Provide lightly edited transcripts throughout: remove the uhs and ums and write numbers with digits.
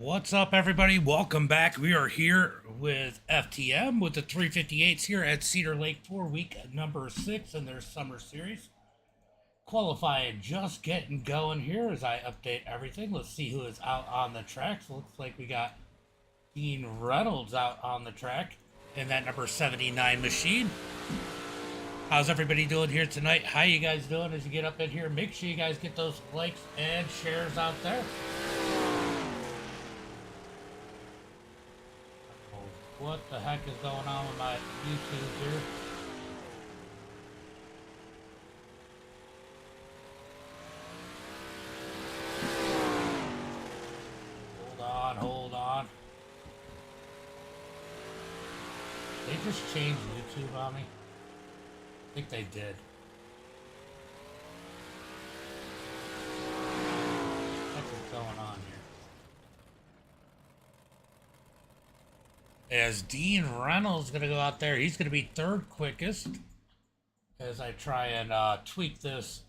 What's up, everybody? Welcome back. We are here with FTM with the 358s here at Cedar Lake for week number 6 in their summer series. Qualifying just getting going here as I update everything. Let's see who is out on the track. So looks like we got Dean Reynolds out on the track in that number 79 machine. How's everybody doing here tonight? How you guys doing as you get up in here? Make sure you guys get those likes and shares out there. What the heck is going on with my YouTube here? Hold on. They just changed YouTube on me. I think they did. What's going on here? As Dean Reynolds going to go out there, he's going to be third quickest as I try and tweak this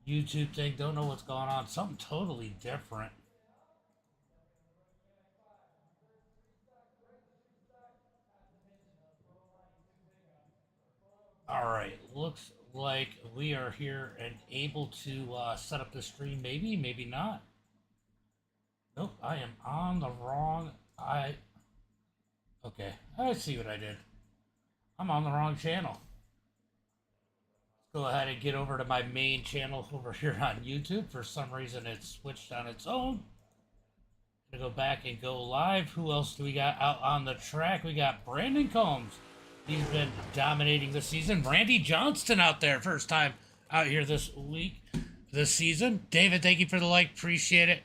YouTube thing. Don't know what's going on. Something totally different. All right, looks like we are here and able to set up the stream. Maybe not. Nope, I am on the wrong. Okay, I see what I did. I'm on the wrong channel. Let's go ahead and get over to my main channel over here on YouTube. For some reason, it switched on its own. Gonna go back and go live. Who else do we got out on the track? We got Brandon Combs. He's been dominating the season. Randy Johnston out there, first time out here this season. David, thank you for the like, appreciate it.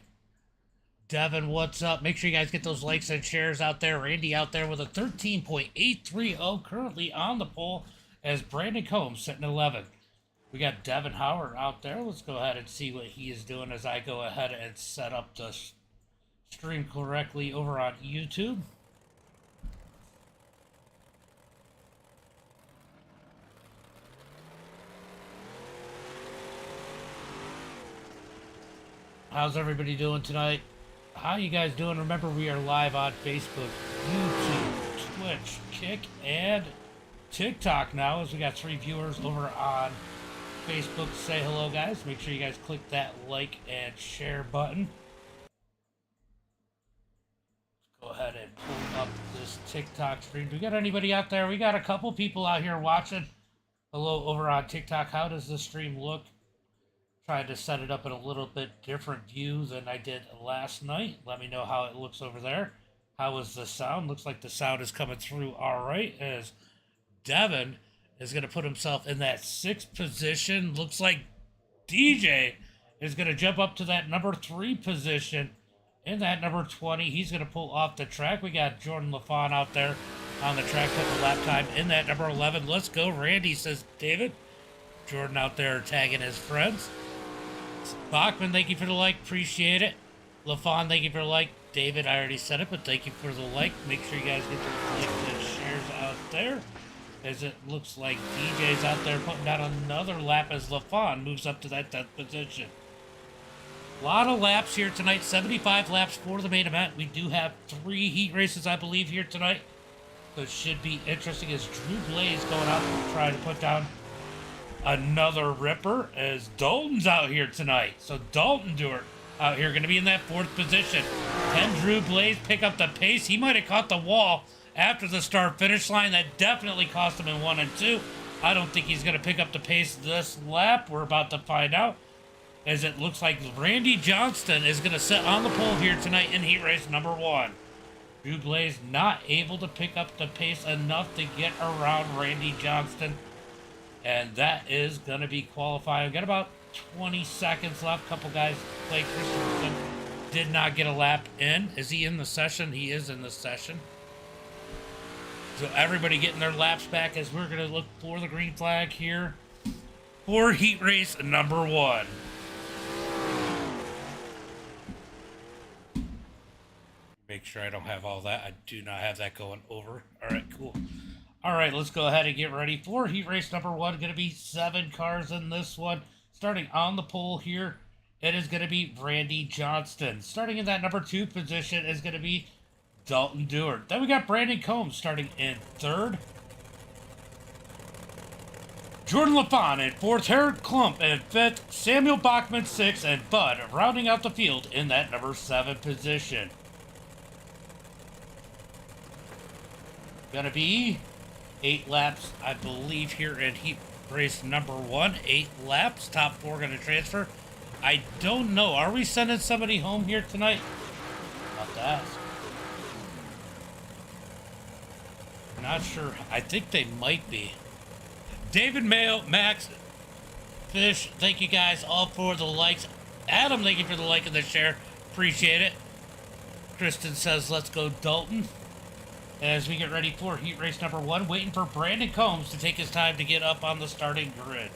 Devin, what's up? Make sure you guys get those likes and shares out there. Randy out there with a 13.830, currently on the pole as Brandon Combs sitting 11th. We got Devin Howard out there. Let's go ahead and see what he is doing as I go ahead and set up the stream correctly over on YouTube. How's everybody doing tonight? How you guys doing? Remember, we are live on Facebook, YouTube, Twitch, Kick, and TikTok now, as we got 3 viewers over on Facebook. Say hello, guys. Make sure you guys click that like and share button. Let's go ahead and pull up this TikTok stream. Do we got anybody out there? We got a couple people out here watching. Hello over on TikTok. How does the stream look? Tried to set it up in a little bit different view than I did last night. Let me know how it looks over there. How is the sound? Looks like the sound is coming through all right, as Devin is going to put himself in that 6th position. Looks like DJ is going to jump up to that number 3 position in that number 20. He's going to pull off the track. We got Jordan LaFawn out there on the track putting the lap time in that number 11. Let's go, Randy, says David. Jordan out there tagging his friends. Bachman, thank you for the like. Appreciate it. LaFawn, thank you for the like. David, I already said it, but thank you for the like. Make sure you guys get the likes and shares out there, as it looks like DJ's out there putting down another lap as LaFawn moves up to that 10th position. A lot of laps here tonight. 75 laps for the main event. We do have 3 heat races, I believe, here tonight. So it should be interesting as Drew Blaze going out to try to put down another ripper, as Dalton's out here tonight. So Dalton Dewar out here going to be in that 4th position. Can Drew Blaze pick up the pace? He might have caught the wall after the start finish line. That definitely cost him in 1 and 2. I don't think he's going to pick up the pace this lap. We're about to find out, as it looks like Randy Johnston is going to sit on the pole here tonight in heat race number 1. Drew Blaze not able to pick up the pace enough to get around Randy Johnston. And that is going to be qualifying. We've got about 20 seconds left. Couple guys, Clay Christensen, did not get a lap in. Is he in the session? He is in the session. So everybody getting their laps back as we're going to look for the green flag here for heat race number 1. Make sure I don't have all that. I do not have that going over. All right, cool. All right, let's go ahead and get ready for heat race number 1. Going to be 7 cars in this one. Starting on the pole here it is going to be Randy Johnston. Starting in that number 2 position is going to be Dalton Dewar. Then we got Brandon Combs starting in 3rd. Jordan LaFawn in 4th, Harold Klump in 5th, Samuel Bachman 6th, and Bud rounding out the field in that number 7 position. Gonna be 8 laps, I believe, here in heat race number 1. 8 laps, top 4 gonna transfer. I don't know, are we sending somebody home here tonight? I'll have to ask. Not sure, I think they might be. David Mayo, Max, Fish, thank you guys all for the likes. Adam, thank you for the like and the share. Appreciate it. Kristen says, let's go Dalton. As we get ready for heat race number 1, waiting for Brandon Combs to take his time to get up on the starting grid.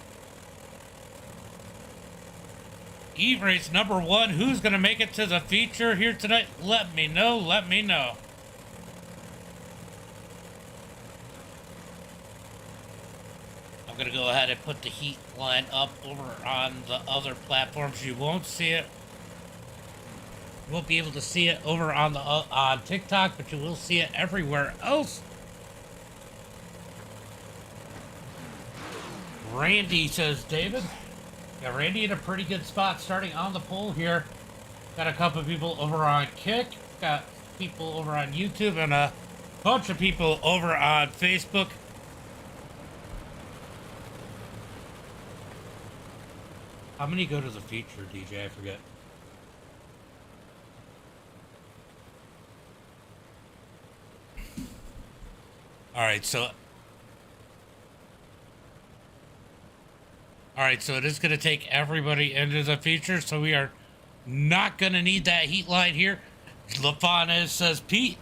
Heat race number 1, who's going to make it to the feature here tonight? Let me know, let me know. I'm going to go ahead and put the heat line up over on the other platforms. You won't see it. You won't be able to see it over on the on TikTok, but you will see it everywhere else. Randy, says David. Got Randy in a pretty good spot starting on the pole here. Got a couple of people over on Kick. Got people over on YouTube and a bunch of people over on Facebook. How many go to the feature, DJ? I forget. Alright, so it is going to take everybody into the feature, so we are not going to need that heat line here. LaFawn says Pete.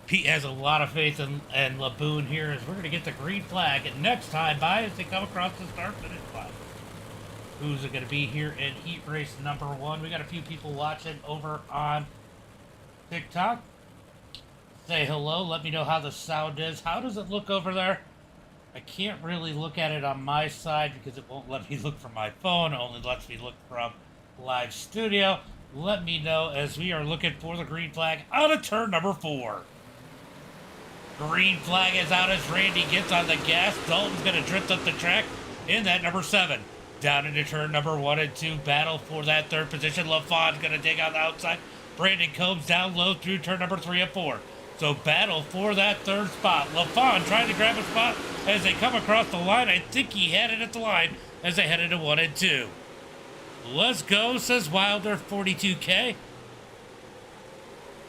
Pete has a lot of faith in Laboon here, as we're going to get the green flag and next time by as they come across the start finish line. Who's it going to be here in heat race number 1? We got a few people watching over on TikTok. Say hello. Let me know how the sound is. How does it look over there? I can't really look at it on my side because it won't let me look from my phone. It only lets me look from live studio. Let me know as we are looking for the green flag out of turn number 4. Green flag is out as Randy gets on the gas. Dalton's going to drift up the track in that number 7. Down into turn number 1 and 2. Battle for that 3rd position. LaFawn's going to dig on the outside. Brandon Combs down low through turn number 3 and 4. So battle for that 3rd spot. LaFawn trying to grab a spot as they come across the line. I think he had it at the line as they headed to 1 and 2. Let's go, says Wilder 42K.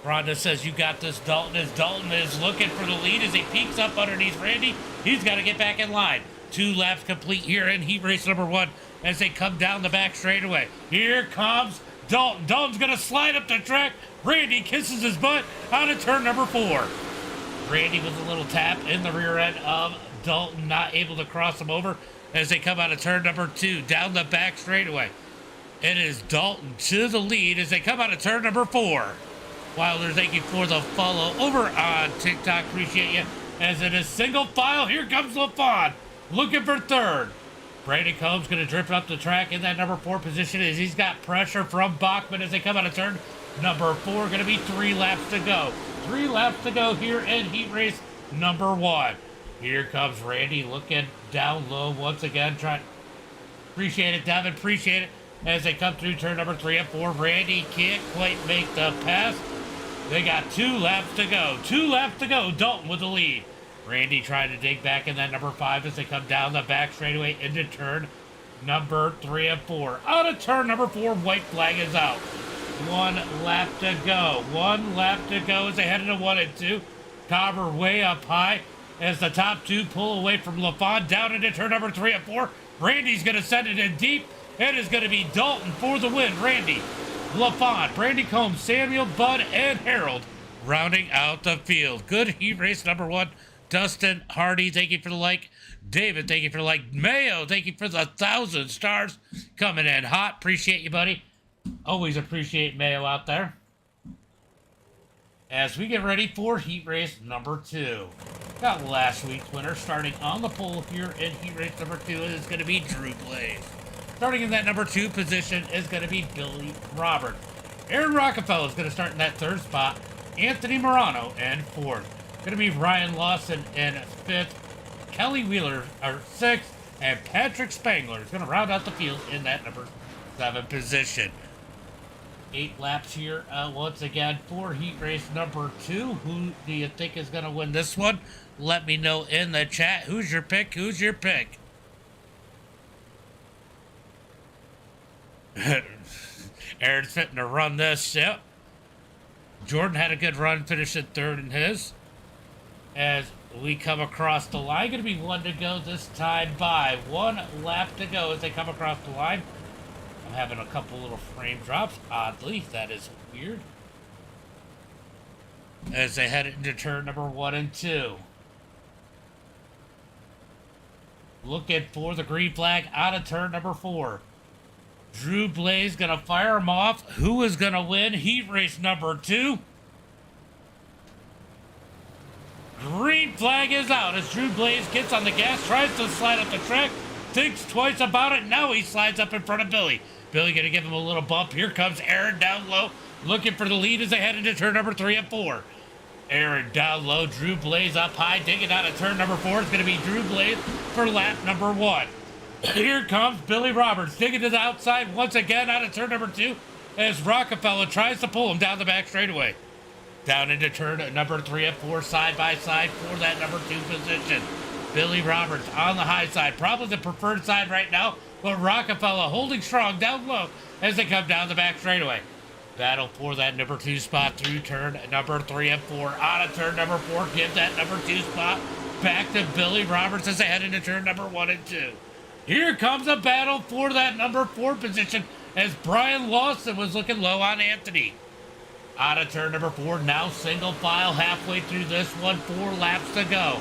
Rhonda says, you got this, Dalton. As Dalton is looking for the lead as he peeks up underneath Randy. He's got to get back in line. 2 laps complete here in heat race number 1 as they come down the back straightaway. Here comes Dalton. Dalton's going to slide up the track. Randy kisses his butt out of turn number 4. Randy with a little tap in the rear end of Dalton, not able to cross him over as they come out of turn number 2 down the back straightaway. It is Dalton to the lead as they come out of turn number 4. Wilder, thank you for the follow over on TikTok. Appreciate you. As it is single file, here comes LaFawn looking for 3rd. Brandon Combs going to drift up the track in that number 4 position as he's got pressure from Bachman as they come out of turn number 4. Going to be 3 laps to go. 3 laps to go here in heat race number 1. Here comes Randy looking down low once again. Appreciate it, Devin. Appreciate it. As they come through turn number 3 and 4. Randy can't quite make the pass. They got 2 laps to go. 2 laps to go. Dalton with the lead. Randy trying to dig back in that number 5 as they come down the back straightaway into turn number 3 and 4. Out of turn number 4, white flag is out. 1 lap to go. 1 lap to go as they head into 1 and 2. Carver way up high as the top 2 pull away from LaFawn down into turn number 3 and 4. Randy's going to send it in deep. It is going to be Dalton for the win. Randy, LaFawn, Brandon Combs, Samuel, Bud, and Harold rounding out the field. Good heat race number 1. Dustin Hardy, thank you for the like. David, thank you for the like. Mayo, thank you for the 1,000 stars. Coming in hot. Appreciate you, buddy. Always appreciate Mayo out there. As we get ready for heat race number 2. Got last week's winner starting on the pole here in heat race number 2. It is going to be Drew Blaze. Starting in that number 2 position is going to be Billy Roberts. Aaron Rockefeller is going to start in that 3rd spot. Anthony Morano in 4th. Going to be Ryan Lawson in 5th. Kelly Wheeler are 6th. And Patrick Spangler is going to round out the field in that number 7 position. 8 laps here once again for heat race number 2. Who do you think is going to win this one? Let me know in the chat. Who's your pick? Who's your pick? Aaron's fitting to run this. Yep. Jordan had a good run, finishing 3rd in his. As we come across the line, going to be 1 to go this time by. 1 lap to go as they come across the line. I'm having a couple little frame drops. Oddly, that is weird. As they head into turn number 1 and 2. Looking for the green flag out of turn number 4. Drew Blaze gonna fire him off. Who is gonna win heat race number 2? Green flag is out as Drew Blaze gets on the gas, tries to slide up the track, thinks twice about it. Now he slides up in front of Billy. Billy gonna give him a little bump. Here comes Aaron down low, looking for the lead as they head into turn number 3 and 4. Aaron down low, Drew Blaze up high, digging out of turn number 4. It's gonna be Drew Blaze for lap number 1. Here comes Billy Roberts, digging to the outside once again out of turn number 2 as Rockefeller tries to pull him down the back straightaway. Down into turn number 3 and 4, side by side for that number 2 position. Billy Roberts on the high side, probably the preferred side right now, but Rockefeller holding strong down low as they come down the back straightaway. Battle for that number 2 spot through turn number 3 and 4. Out of turn number 4, give that number 2 spot back to Billy Roberts as they head into turn number 1 and 2. Here comes a battle for that number 4 position as Brian Lawson was looking low on Anthony. Out of turn number 4, now single file halfway through this one, 4 laps to go.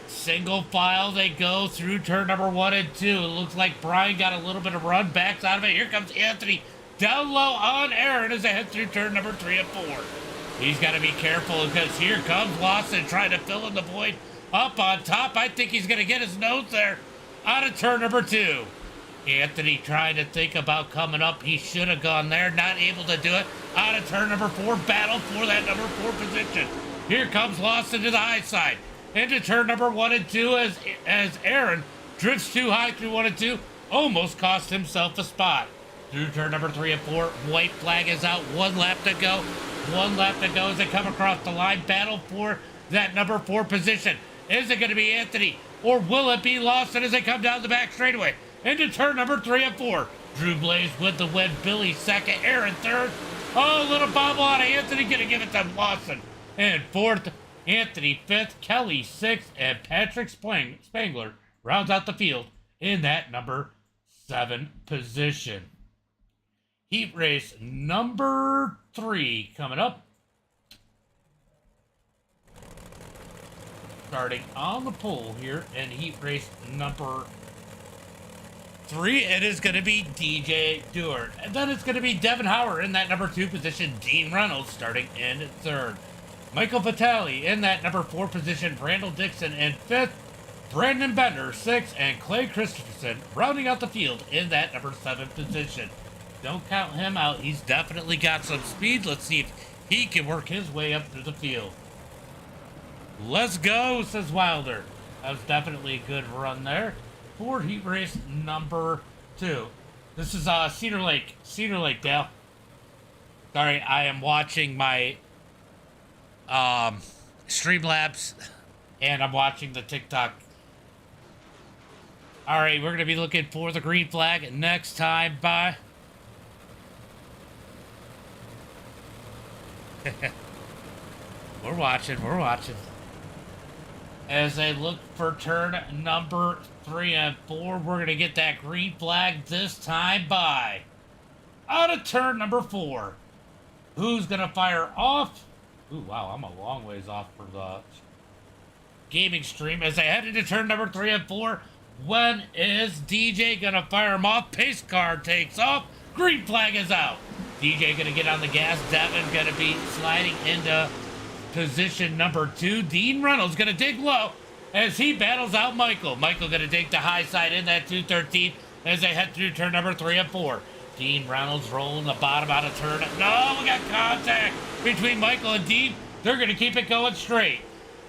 Single file they go through turn number 1 and 2. It looks like Brian got a little bit of run, backs out of it. Here comes Anthony down low on Aaron as they head through turn number 3 and 4. He's got to be careful because here comes Lawson trying to fill in the void up on top. I think he's going to get his nose there. Out of turn number 2. Anthony trying to think about coming up. He should have gone there. Not able to do it. Out of turn number 4. Battle for that number 4 position. Here comes Lawson to the high side. Into turn number 1 and 2 as Aaron drifts too high through 1 and 2. Almost cost himself a spot. Through turn number 3 and 4. White flag is out. 1 lap to go. 1 lap to go as they come across the line. Battle for that number 4 position. Is it going to be Anthony? Or will it be Lawson as they come down the back straightaway? Into turn number 3 and 4. Drew Blaze with the win. Billy 2nd. Aaron 3rd. Oh, little bobble out of Anthony. Going to give it to Lawson. And 4th, Anthony 5th. Kelly 6th. And Patrick Spangler rounds out the field in that number 7 position. Heat race number 3 coming up. Starting on the pole here in heat race number 3, it is going to be DJ Dewar. And then it's going to be Devin Howard in that number 2 position. Dean Reynolds starting in 3rd. Michael Vitale in that number 4 position. Randall Dixon in 5th. Brandon Bender 6th. And Clay Christensen rounding out the field in that number 7 position. Don't count him out. He's definitely got some speed. Let's see if he can work his way up through the field. Let's go, says Wilder. That was definitely a good run there for heat race number 2. This is Cedar Lake, Dale. Sorry, I am watching my Streamlabs and I'm watching the TikTok. All right, we're going to be looking for the green flag next time. Bye. We're watching. As they look for turn number 3 and 4, we're going to get that green flag this time by. Out of turn number 4. Who's going to fire off? Ooh, wow, I'm a long ways off for the gaming stream. As they head into turn number 3 and 4, when is DJ going to fire him off? Pace car takes off. Green flag is out. DJ going to get on the gas. Devin going to be sliding into position number 2. Dean Reynolds going to dig low as he battles out Michael. Michael going to dig the high side in that 213. as they head through turn number 3 and 4. Dean Reynolds rolling the bottom out of turn. No, we got contact between Michael and Dean. They're going to keep it going straight.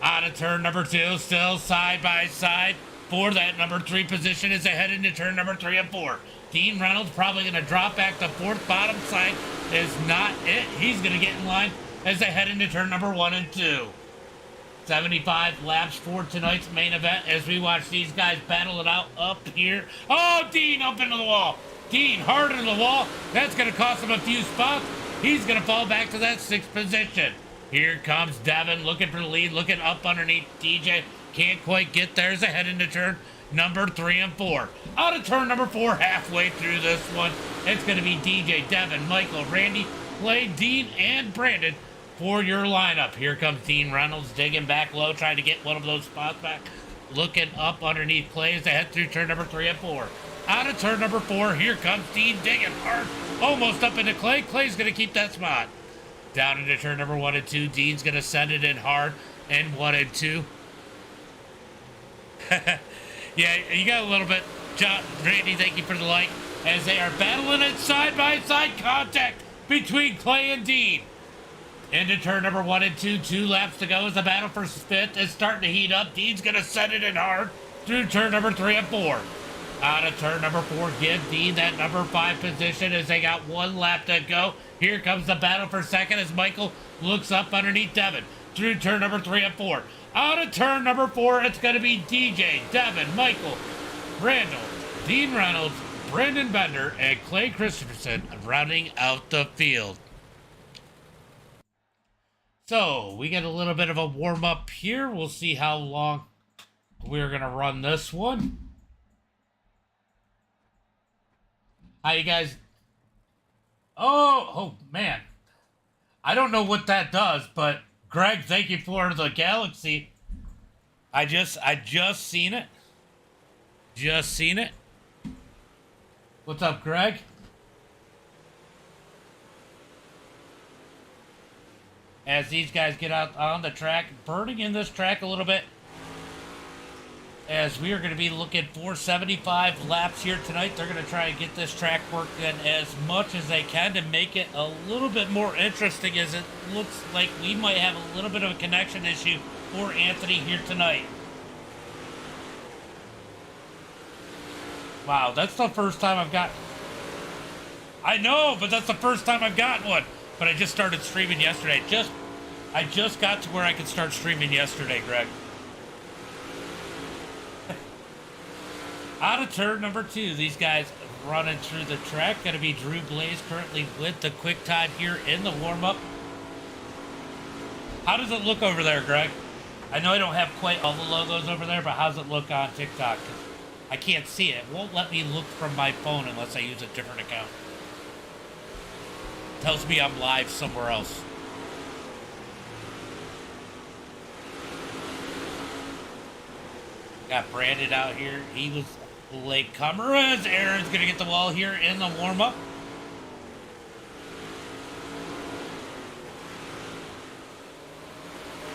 Out of turn number 2, still side by side for that number 3 position as they head into turn number 3 and 4. Dean Reynolds probably going to drop back to 4th bottom side is not it. He's going to get in line as they head into turn number 1 and 2. 75 laps for tonight's main event as we watch these guys battle it out up here. Oh, Dean up into the wall. Dean hard into the wall. That's going to cost him a few spots. He's going to fall back to that 6th position. Here comes Devin looking for the lead, looking up underneath DJ. Can't quite get there as they head into turn number 3 and 4. Out of turn number 4, halfway through this one, it's going to be DJ, Devin, Michael, Randy, Clay, Dean, and Brandon for your lineup. Here comes Dean Reynolds digging back low, trying to get one of those spots back. Looking up underneath Clay as they head through turn number 3 and 4. Out of turn number 4, here comes Dean digging hard. Almost up into Clay. Clay's going to keep that spot. Down into turn number 1 and 2. Dean's going to send it in hard in 1 and 2. Yeah, you got a little bit. John, Randy, thank you for the like. As they are battling it side by side contact between Clay and Dean. Into turn number 1 and 2. 2 laps to go as the battle for 5th is starting to heat up. Dean's going to send it in hard through turn number 3 and 4. Out of turn number 4, give Dean that number 5 position as they got 1 lap to go. Here comes the battle for 2nd as Michael looks up underneath Devin through turn number 3 and 4. Out of turn number 4, it's going to be DJ, Devin, Michael, Randall, Dean Reynolds, Brendan Bender, and Clay Christopherson rounding out the field. So, we get a little bit of a warm-up here. We'll see how long we're going to run this one. How you guys... Oh, man. I don't know what that does, but Greg, thank you for the galaxy. I just seen it. Just seen it. What's up, Greg? As these guys get out on the track, burning in this track a little bit. As we are going to be looking for 75 laps here tonight. They're going to try and get this track worked in as much as they can to make it a little bit more interesting, as it looks like we might have a little bit of a connection issue for Anthony here tonight. Wow, that's the first time I've got... I know, but that's the first time I've gotten one. But I just started streaming yesterday. I just got to where I could start streaming yesterday, Greg. Out of turn number 2, these guys running through the track. Going to be Drew Blaze currently with the quick time here in the warm-up. How does it look over there, Greg? I know I don't have quite all the logos over there, but how's it look on TikTok? 'Cause I can't see it. It won't let me look from my phone unless I use a different account. It tells me I'm live somewhere else. Got Brandon out here. He was late comer as Aaron's going to get the wall here in the warm-up.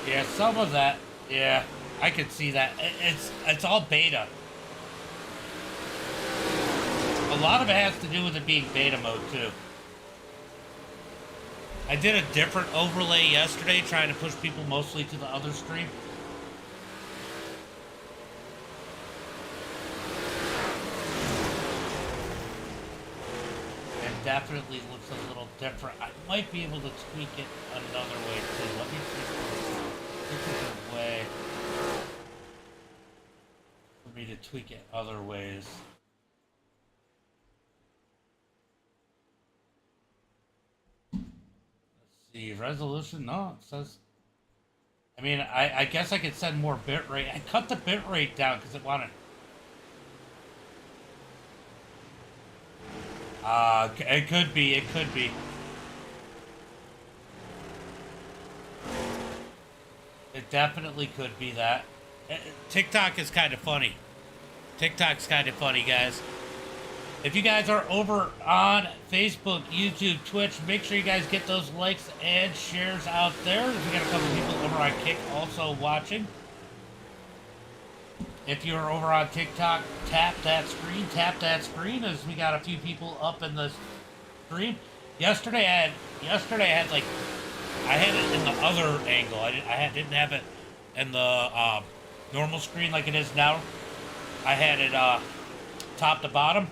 Yeah, some of that. Yeah, I could see that. It's all beta. A lot of it has to do with it being beta mode, too. I did a different overlay yesterday, trying to push people mostly to the other stream. Definitely looks a little different. I might be able to tweak it another way too. Let me see. This is a way for me to tweak it other ways. Let's see. Resolution? No, it says... I mean, I guess I could send more bitrate. I cut the bitrate down because it wanted... it could be, it could be. It definitely could be that. TikTok is kind of funny. TikTok's kind of funny, guys. If you guys are over on Facebook, YouTube, Twitch, make sure you guys get those likes and shares out there. We got a couple people over on Kick also watching. if you're over on TikTok, tap that screen as we got a few people up in the stream. Yesterday I had like, I had it in the other angle. Didn't have it in the normal screen like it is now. I had it top to bottom.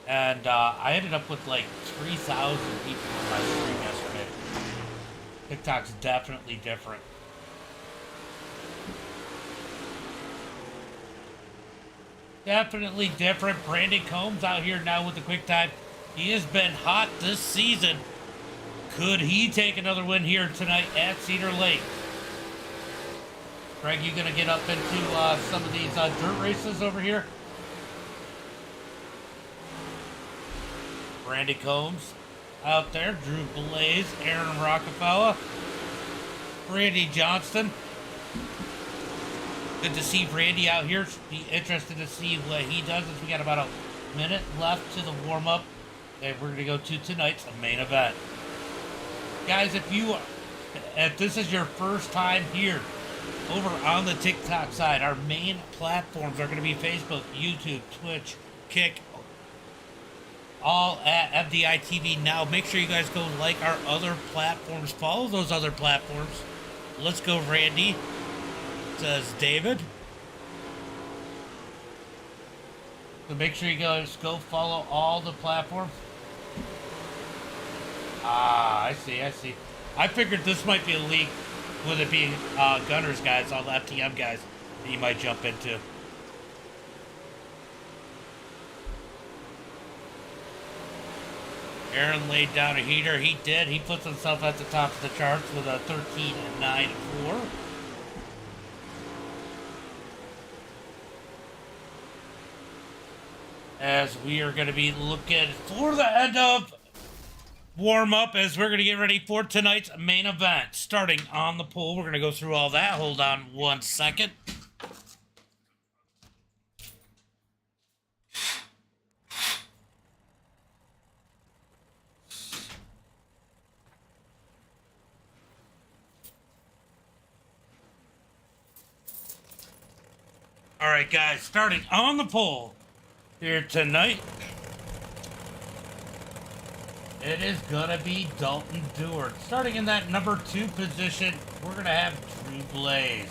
And I ended up with like 3,000 people on my stream yesterday. TikTok's definitely different. Definitely different. Brandon Combs out here now with the quick time. He has been hot this season. Could he take another win here tonight at Cedar Lake? Greg, you gonna get up into some of these dirt races over here? Randy Combs out there, Drew Blaze, Aaron Rockefeller, Randy Johnston. Good to see Randy out here. Be interested to see what he does as we got about a minute left to the warm-up. And we're going to go to tonight's main event. Guys, if this is your first time here over on the TikTok side, our main platforms are going to be Facebook, YouTube, Twitch, Kick, all at MDiTV now. Make sure you guys go like our other platforms. Follow those other platforms. Let's go, Randy, says David. So make sure you guys go follow all the platforms. Ah, I see. I figured this might be a league with it being Gunners guys, all the FTM guys that you might jump into. Aaron laid down a heater. He did. He puts himself at the top of the charts with a 13.94. As we are going to be looking for the end of warm-up as we're going to get ready for tonight's main event. Starting on the pole, we're going to go through all that. Hold on 1 second. All right, guys, starting on the pole here tonight, it is going to be Dalton Dewart. Starting in that number 2 position, we're going to have Drew Blaze.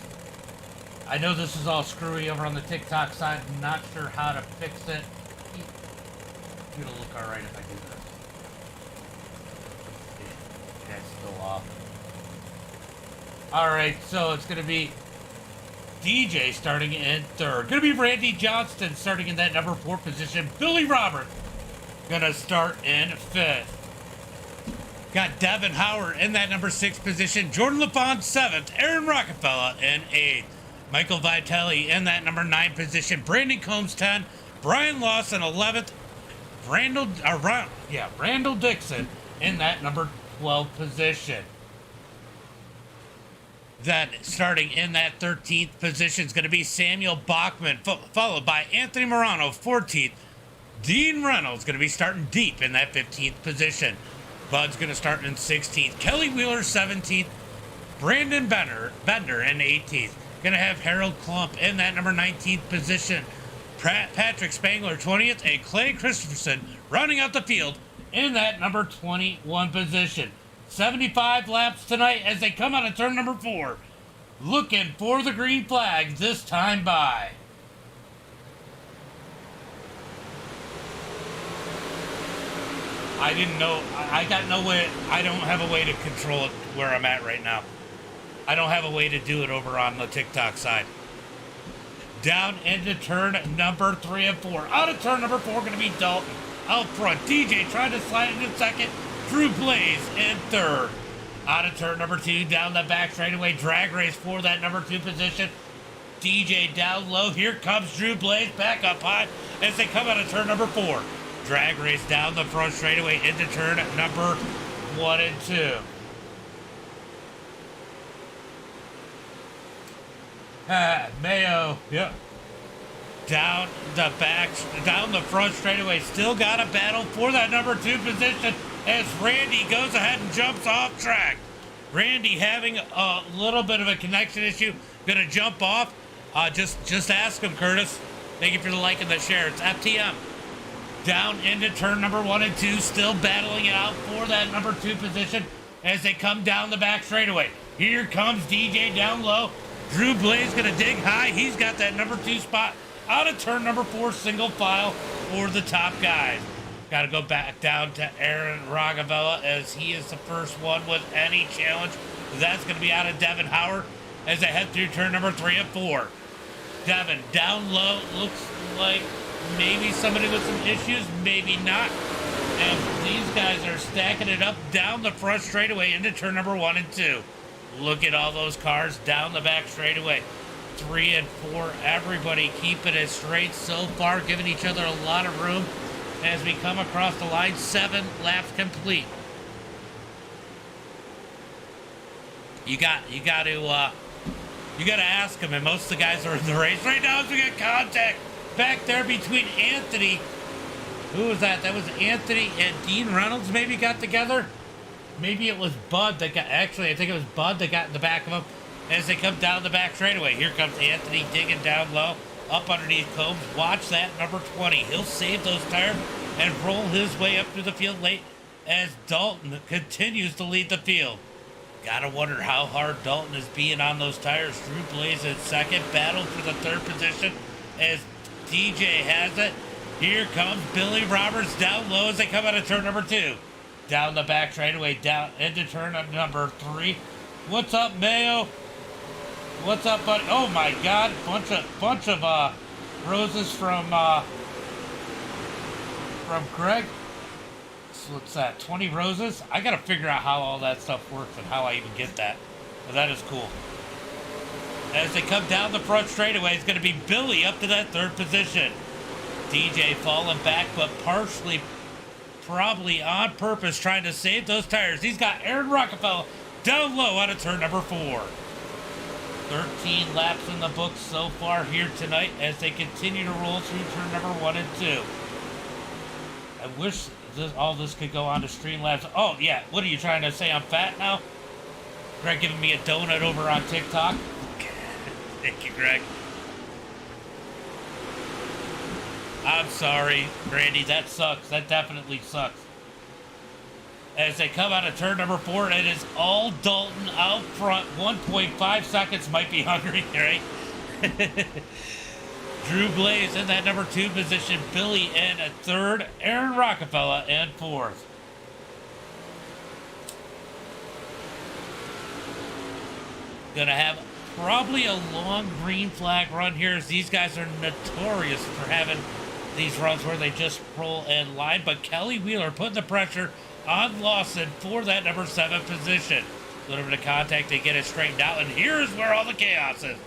I know this is all screwy over on the TikTok side. I'm not sure how to fix it. It's going to look all right if I do this. Okay, it's still off. All right, so it's going to be DJ starting in 3rd. Going to be Randy Johnston starting in that number 4 position. Billy Roberts going to start in 5th. Got Devin Howard in that number 6 position. Jordan LaFond 7th. Aaron Rockefeller in 8th. Michael Vitale in that number 9 position. Brandon Combs 10. Brian Lawson 11th. Randall Dixon in that number 12 position. Then starting in that 13th position is going to be Samuel Bachman, followed by Anthony Morano, 14th. Dean Reynolds going to be starting deep in that 15th position. Bud's going to start in 16th. Kelly Wheeler, 17th. Brandon Bender in 18th. Going to have Harold Klump in that number 19th position. Patrick Spangler, 20th. And Clay Christensen rounding out the field in that number 21 position. 75 laps tonight as they come out of turn number 4. Looking for the green flag this time by. I didn't know. I got no way. I don't have a way to control it where I'm at right now. I don't have a way to do it over on the TikTok side. Down into turn number 3 and 4. Out of turn number 4 going to be Dalton. Out front, DJ trying to slide into 2nd. Drew Blaze in 3rd. Out of turn number 2, down the back straightaway. Drag race for that number 2 position. DJ down low. Here comes Drew Blaze back up high as they come out of turn number 4. Drag race down the front straightaway into turn number 1 and 2. Mayo, yep. Down the back, down the front straightaway. Still got a battle for that number 2 position as Randy goes ahead and jumps off track. Randy having a little bit of a connection issue. Going to jump off Just ask him, Curtis. Thank you for the like and the share. It's FTM. Down into turn number 1 and 2, still battling it out for that number 2 position as they come down the back straightaway. Here comes DJ down low. Drew Blaze gonna dig high. He's got that number 2 spot out of turn number 4, single file for the top guys. Got to go back down to Aaron Ragavella as he is the first one with any challenge. That's going to be out of Devin Howard as they head through turn number 3 and 4. Devin down low, looks like maybe somebody with some issues, maybe not. And these guys are stacking it up down the front straightaway into turn number 1 and 2. Look at all those cars down the back straightaway. 3 and 4, everybody keeping it straight so far, giving each other a lot of room as we come across the line. 7 laps complete. You got to ask him, and most of the guys are in the race right now as we get contact back there between Anthony. Who was that? That was Anthony and Dean Reynolds maybe got together. Maybe it was Bud that got, actually I think it was Bud that got in the back of him as they come down the back straightaway. Here comes Anthony digging down low, up underneath Combs. Watch that number 20. He'll save those tires and roll his way up through the field late as Dalton continues to lead the field. Gotta wonder how hard Dalton is being on those tires. Drew Blaze in second, battle for the 3rd position as DJ has it. Here comes Billy Roberts down low as they come out of turn number 2. Down the back straightaway, down into turn number 3. What's up, Mayo? What's up, buddy? Oh my God, bunch of roses from Greg. So what's that? 20 roses? I gotta figure out how all that stuff works and how I even get that. But that is cool. As they come down the front straightaway, it's gonna be Billy up to that 3rd position. DJ falling back, but partially, probably on purpose, trying to save those tires. He's got Aaron Rockefeller down low out of turn number 4. 13 laps in the books so far here tonight as they continue to roll through turn number 1 and 2. I wish all this could go on to Streamlabs. Oh, yeah. What are you trying to say? I'm fat now? Greg giving me a donut over on TikTok. Thank you, Greg. I'm sorry, Randy. That sucks. That definitely sucks. As they come out of turn number 4, it is all Dalton out front. 1.5 seconds. Might be hungry, right? Drew Blaze in that number 2 position. Billy in a 3rd. Aaron Rockefeller in 4th. Gonna have probably a long green flag run here as these guys are notorious for having these runs where they just roll in line. But Kelly Wheeler putting the pressure on Lawson for that number 7 position. A little bit of contact, they get it straightened out, and here's where all the chaos is.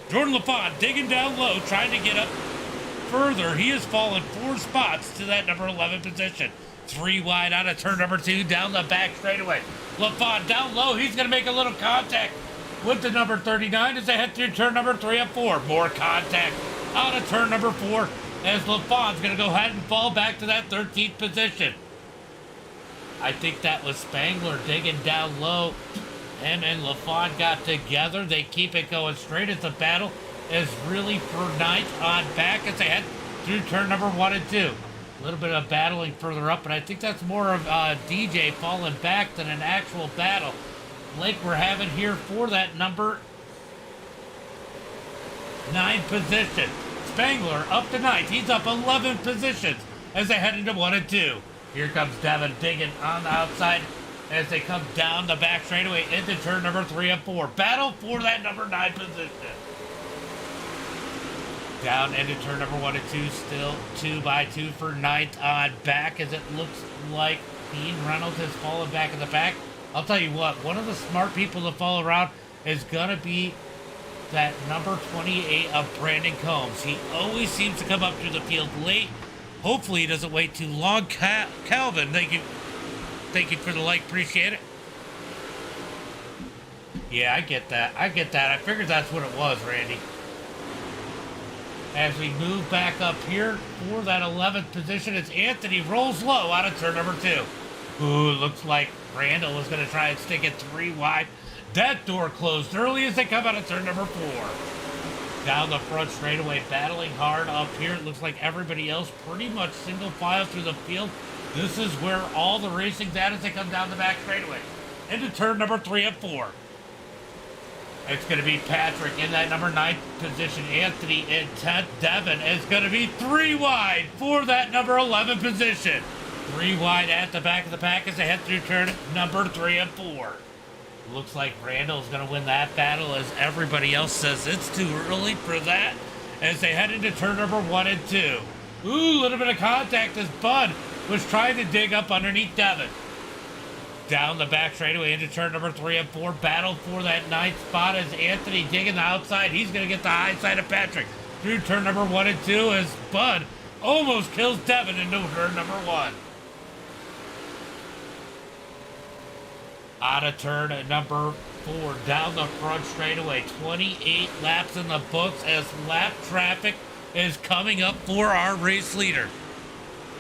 Jordan LaFont digging down low, trying to get up further. He has fallen 4 spots to that number 11 position. 3 wide out of turn number 2, down the back straightaway. LaFont down low, he's going to make a little contact with the number 39 as they head through turn number 3 and 4. More contact out of turn number 4 as LaFont's going to go ahead and fall back to that 13th position. I think that was Spangler digging down low. Him and LaFont got together. They keep it going straight as the battle is really for 9th on back as they head through turn number 1 and 2. A little bit of battling further up, but I think that's more of DJ falling back than an actual battle like we're having here for that number 9 position. Spangler up to 9th. He's up 11 positions as they head into 1 and 2. Here comes Devin digging on the outside as they come down the back straightaway into turn number 3 and 4. Battle for that number 9 position. Down into turn number 1 and 2, still 2 by 2 for 9th on back as it looks like Dean Reynolds has fallen back in the back. I'll tell you what, one of the smart people to follow around is going to be that number 28 of Brandon Combs. He always seems to come up through the field late. Hopefully he doesn't wait too long. Calvin, thank you. Thank you for the like, appreciate it. Yeah, I get that. I figured that's what it was, Randy. As we move back up here for that 11th position, it's Anthony rolls low out of turn number 2. Ooh, looks like Randall is going to try and stick it 3 wide. That door closed early as they come out of turn number 4. down the front straightaway, battling hard up here. It looks like everybody else pretty much single file through the field. This is where all the racing's at as they come down the back straightaway into turn number 3 and 4. It's going to be Patrick in that number 9 position. Anthony in 10th. Devin is going to be 3 wide for that number 11 position. 3 wide at the back of the pack as they head through turn number 3 and 4. Looks like Randall's going to win that battle as everybody else says it's too early for that as they head into turn number 1 and 2. Ooh, a little bit of contact as Bud was trying to dig up underneath Devin. Down the back straightaway into turn number 3 and 4. Battle for that 9th spot as Anthony digging the outside. He's going to get the high side of Patrick through turn number 1 and 2 as Bud almost kills Devin into turn number 1. Out of turn at number 4, down the front straightaway. 28 laps in the books as lap traffic is coming up for our race leader.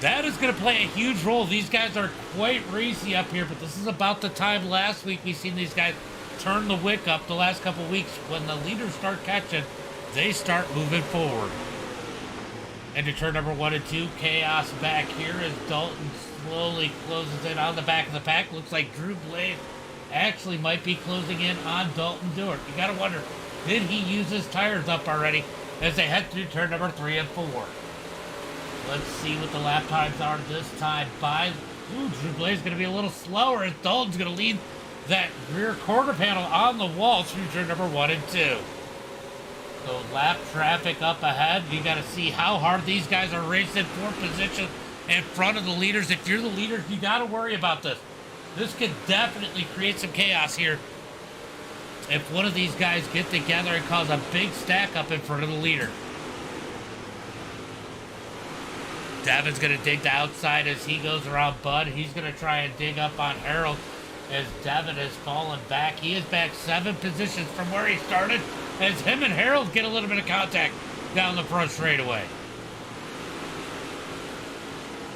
That is going to play a huge role. These guys are quite racy up here, but this is about the time last week we've seen these guys turn the wick up the last couple weeks. When the leaders start catching, they start moving forward. Into turn number 1 and 2, chaos back here as Dalton slowly closes in on the back of the pack. Looks like Drew Blade actually might be closing in on Dalton Dewart. You gotta wonder, did he use his tires up already as they head through turn number 3 and 4? Let's see what the lap times are this time. Drew Blade's gonna be a little slower as Dalton's gonna lead that rear quarter panel on the wall through turn number 1 and 2. So lap traffic up ahead. You got to see how hard these guys are racing for position in front of the leaders. If you're the leaders, you got to worry about this. This could definitely create some chaos here if one of these guys get together and cause a big stack up in front of the leader. Devin's going to dig the outside as he goes around Bud. He's going to try and dig up on Harold as Devin has fallen back. He is back 7 positions from where he started as him and Harold get a little bit of contact down the front straightaway.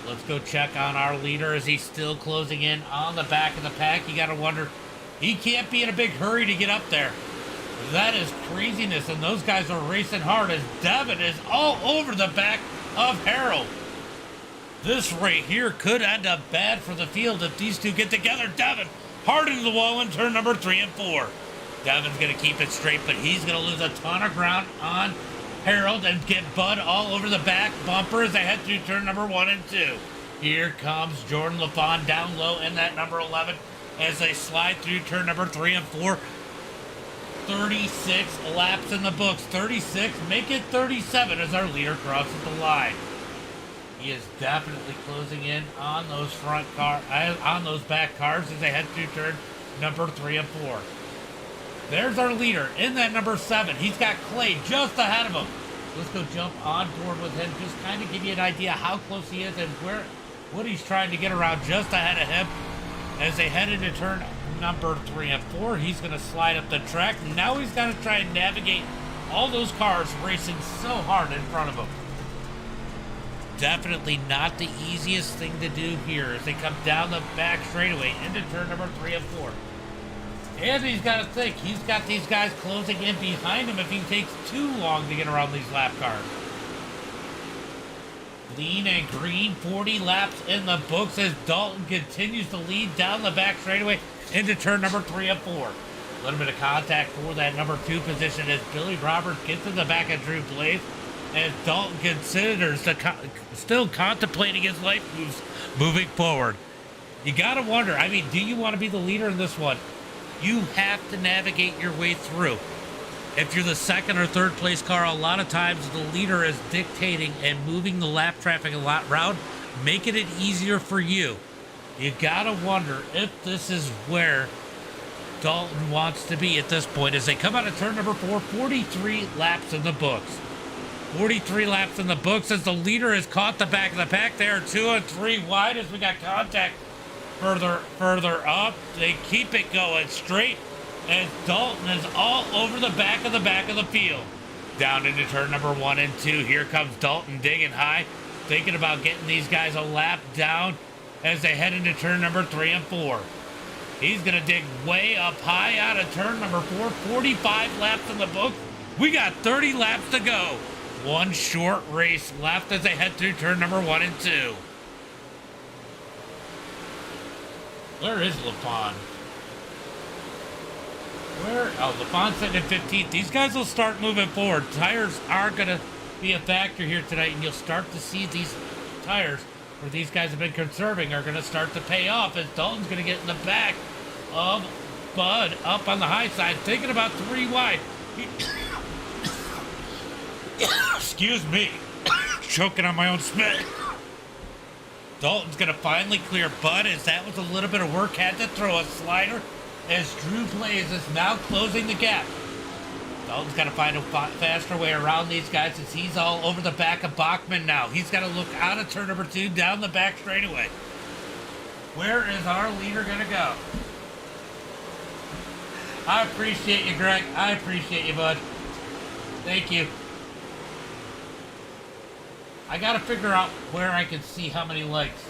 Let's go check on our leader as he's still closing in on the back of the pack. You got to wonder, he can't be in a big hurry to get up there. That is craziness, and those guys are racing hard as Devin is all over the back of Harold. This right here could end up bad for the field if these two get together. Devin hard into the wall in turn number 3 and 4. Devin's going to keep it straight, but he's going to lose a ton of ground on Harold and get Bud all over the back bumper as they head through turn number 1 and 2. Here comes Jordan LaFon down low in that number 11 as they slide through turn number 3 and 4. 36 laps in the books. 36, make it 37 as our leader crosses the line. He is definitely closing in on those on those back cars as they head through turn number 3 and 4. There's our leader in that number 7. He's got Clay just ahead of him. Let's go jump on board with him. Just kind of give you an idea how close he is and what he's trying to get around just ahead of him. As they head into turn number 3 and 4, he's going to slide up the track. Now he's got to try and navigate all those cars racing so hard in front of him. Definitely not the easiest thing to do here as they come down the back straightaway into turn number 3 and 4. And he's got to think, he's got these guys closing in behind him if he takes too long to get around these lap cars. Lean and green, 40 laps in the books as Dalton continues to lead down the back straightaway into turn number 3 and 4. A little bit of contact for that number 2 position as Billy Roberts gets in the back of Drew Blaze as Dalton considers still contemplating his life moves moving forward. You got to wonder, I mean, do you want to be the leader in this one? You have to navigate your way through. If you're the 2nd or 3rd place car, a lot of times the leader is dictating and moving the lap traffic a lot around, making it easier for you. You gotta wonder if this is where Dalton wants to be at this point as they come out of turn number 4, 43 laps in the books. 43 laps in the books as the leader has caught the back of the pack. They are 2 and 3 wide as we got contact further up. They keep it going straight as Dalton is all over the back of the field. Down into turn number 1 and 2. Here comes Dalton digging high, thinking about getting these guys a lap down as they head into turn number 3 and 4. He's going to dig way up high out of turn number 4. 45 laps in the book We got 30 laps to go. One short race left as they head through turn number 1 and 2. Where is LaFon? LaFon's sitting in 15th. These guys will start moving forward. Tires are going to be a factor here tonight, and you'll start to see these tires where these guys have been conserving are going to start to pay off as Dalton's going to get in the back of Bud up on the high side, thinking about 3 wide. Excuse me. Choking on my own spit. Dalton's going to finally clear Bud as that was a little bit of work. Had to throw a slider as Drew Blaze is now closing the gap. Dalton's got to find a faster way around these guys as he's all over the back of Bachman now. He's got to look out of turn number 2 down the back straightaway. Where is our leader going to go? I appreciate you, Greg. I appreciate you, bud. Thank you. I gotta figure out where I can see how many likes.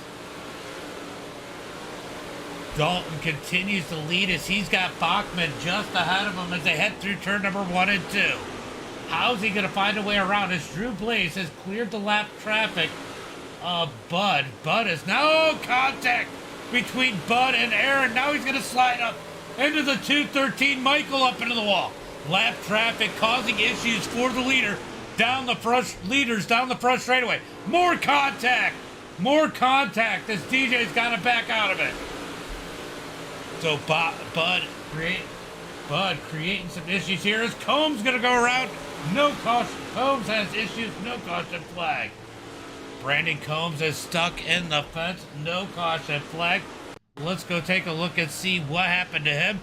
Dalton continues to lead as he's got Bachman just ahead of him as they head through turn number 1 and 2. How's he gonna find a way around as Drew Blaze has cleared the lap traffic of Bud. Bud is now contact between Bud and Aaron. Now he's gonna slide up into the 213. Michael up into the wall. Lap traffic causing issues for the leader. Down the front, leaders down the front straightaway. More contact as DJ's got to back out of it. So Bud creating some issues here as Combs gonna go around. No caution. Combs has issues. No caution flag. Brandon Combs is stuck in the fence. No caution flag. Let's go take a look and see what happened to him.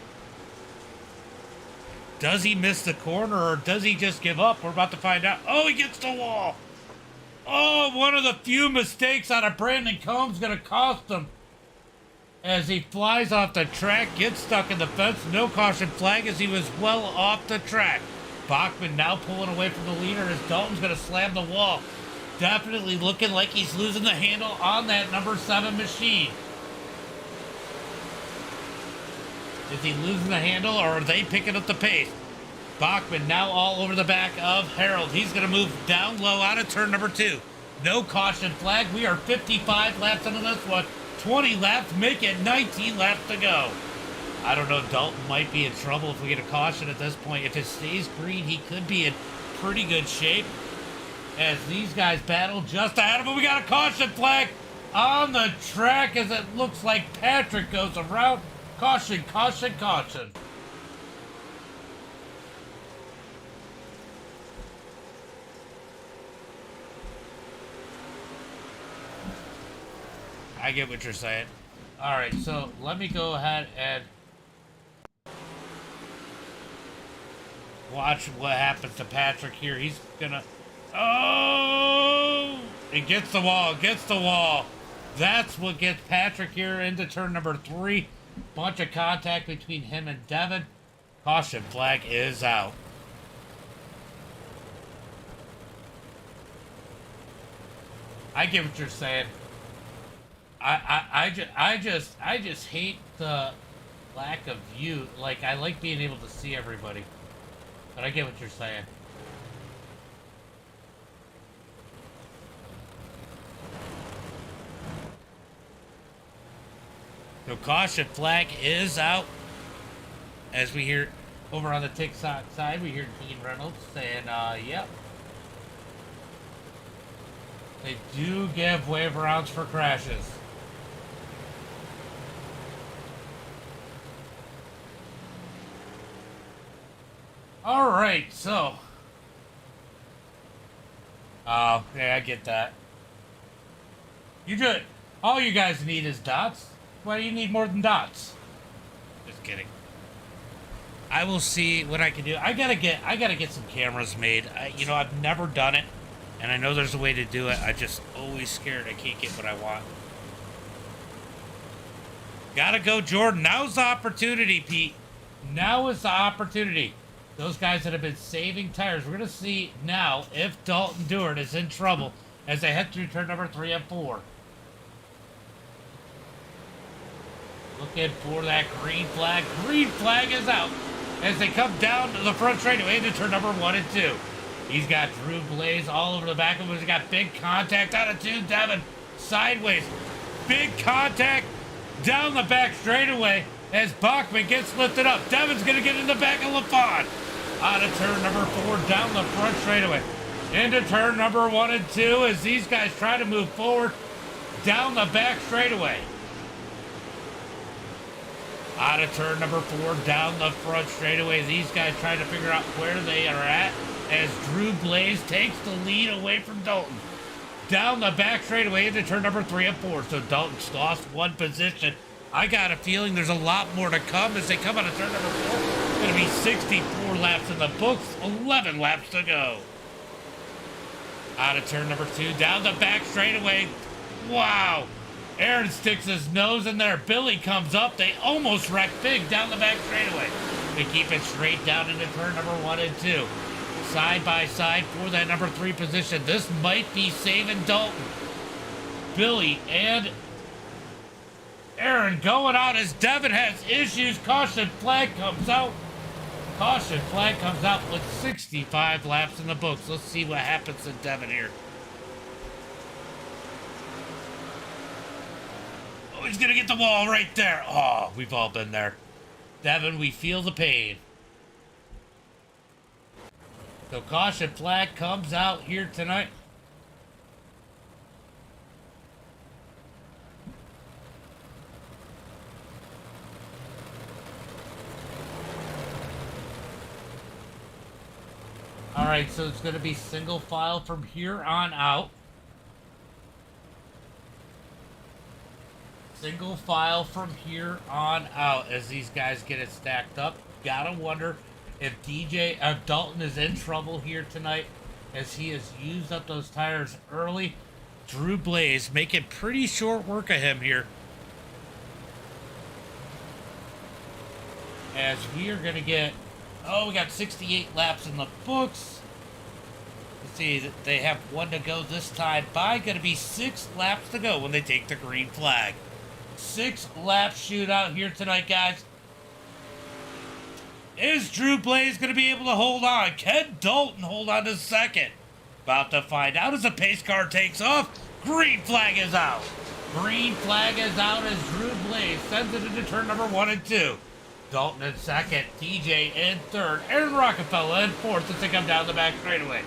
Does he miss the corner or does he just give up? We're about to find out. Oh, he gets the wall. Oh, one of the few mistakes out of Brandon Combs going to cost him. As he flies off the track, gets stuck in the fence. No caution flag as he was well off the track. Bachman now pulling away from the leader as Dalton's going to slam the wall. Definitely looking like he's losing the handle on that number 7 machine. Is he losing the handle or are they picking up the pace? Bachman now all over the back of Harold. He's going to move down low out of turn number 2. No caution flag. We are 55 laps into this one. 20 laps, make it 19 laps to go. I don't know, Dalton might be in trouble if we get a caution at this point. If it stays green, he could be in pretty good shape. As these guys battle just ahead of him, we got a caution flag on the track as it looks like Patrick goes around. Caution, caution, caution. I get what you're saying. All right, so let me go ahead and watch what happens to Patrick here. He's gonna... Oh! It gets the wall, gets the wall. That's what gets Patrick here into turn number 3. Bunch of contact between him and Devin. Caution flag is out. I get what you're saying. I just hate the lack of view. Like, I like being able to see everybody. But I get what you're saying. So caution flag is out. As we hear over on the TikTok side, we hear Dean Reynolds saying, yep. They do give wave rounds for crashes. All right, so. Oh, yeah, I get that. All you guys need is dots. Why do you need more than dots? Just kidding. I will see what I can do. I gotta get some cameras made. I've never done it, and I know there's a way to do it. I just always scared I can't get what I want. Gotta go, Jordan. Now's the opportunity, Pete. Now is the opportunity. Those guys that have been saving tires. We're gonna see now if Dalton Dewart is in trouble as they head through turn number 3 and 4. Looking for that green flag. Green flag is out. as they come down to the front straightaway into turn number 1 and 2. He's got Drew Blaze all over the back of him. He's got big contact out of 2. Devin sideways. Big contact down the back straightaway as Bachman gets lifted up. Devin's going to get in the back of LaFon. Out of turn number 4 down the front straightaway. Into turn number 1 and 2 as these guys try to move forward down the back straightaway. Out of turn number 4 down the front straightaway. These guys trying to figure out where they are at as Drew Blaze takes the lead away from Dalton. Down the back straightaway into turn number 3 and 4. So Dalton's lost 1 position. I got a feeling there's a lot more to come as they come out of turn number 4. Going to be 64 laps in the books, 11 laps to go. Out of turn number 2, down the back straightaway. Wow. Aaron sticks his nose in there. Billy comes up. They almost wreck big down the back straightaway. They keep it straight down into turn number 1 and 2. Side by side for that number 3 position. This might be saving Dalton. Billy and Aaron going out as Devin has issues. Caution flag comes out. Caution flag comes out with 65 laps in the books. Let's see what happens to Devin here. Oh, he's going to get the wall right there. Oh, we've all been there. Devin, we feel the pain. So caution flag comes out here tonight. All right, so it's going to be single file from here on out. Single file from here on out as these guys get it stacked up. Gotta wonder if Dalton is in trouble here tonight as he has used up those tires early. Drew Blaze making pretty short work of him here. As we are going to get... Oh, we got 68 laps in the books. Let's see, they have 1 to go this time by. Going to be 6 laps to go when they take the green flag. 6 lap shootout here tonight, guys. Is Drew Blaze going to be able to hold on? Can Dalton hold on to second? About to find out as the pace car takes off. Green flag is out. Green flag is out as Drew Blaze sends it into turn number 1 and 2. Dalton in second, DJ in third, Aaron Rockefeller in fourth as they come down the back straightaway.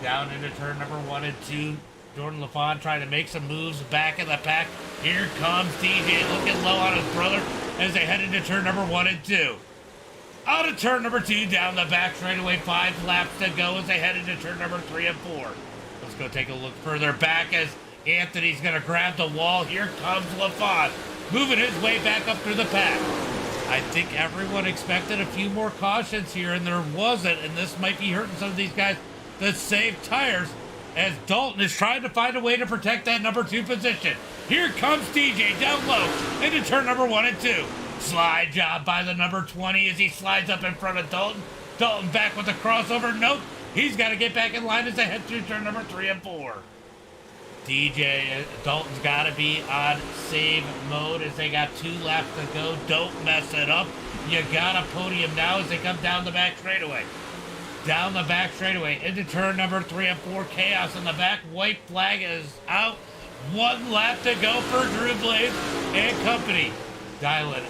Down into turn number 1 and 2. Jordan LaFon trying to make some moves back in the pack. Here comes DJ looking low on his brother as they head into turn number 1 and 2. Out of turn number 2, down the back straightaway, 5 laps to go as they head into turn number 3 and 4. Let's go take a look further back as Anthony's going to grab the wall. Here comes LaFon, moving his way back up through the pack. I think everyone expected a few more cautions here, and there wasn't, and this might be hurting some of these guys that save tires as Dalton is trying to find a way to protect that number 2 position. Here comes DJ down low into turn number 1 and 2. Slide job by the number 20 as he slides up in front of Dalton. Dalton back with the crossover. Nope. He's got to get back in line as they head through turn number 3 and 4. Dalton's got to be on save mode as they got 2 laps to go. Don't mess it up. You got a podium now as they come down the back straightaway. Down the back straightaway into turn number 3 and 4. Chaos in the back. White flag is out. 1 lap to go for Drew Blaze and company. Dylan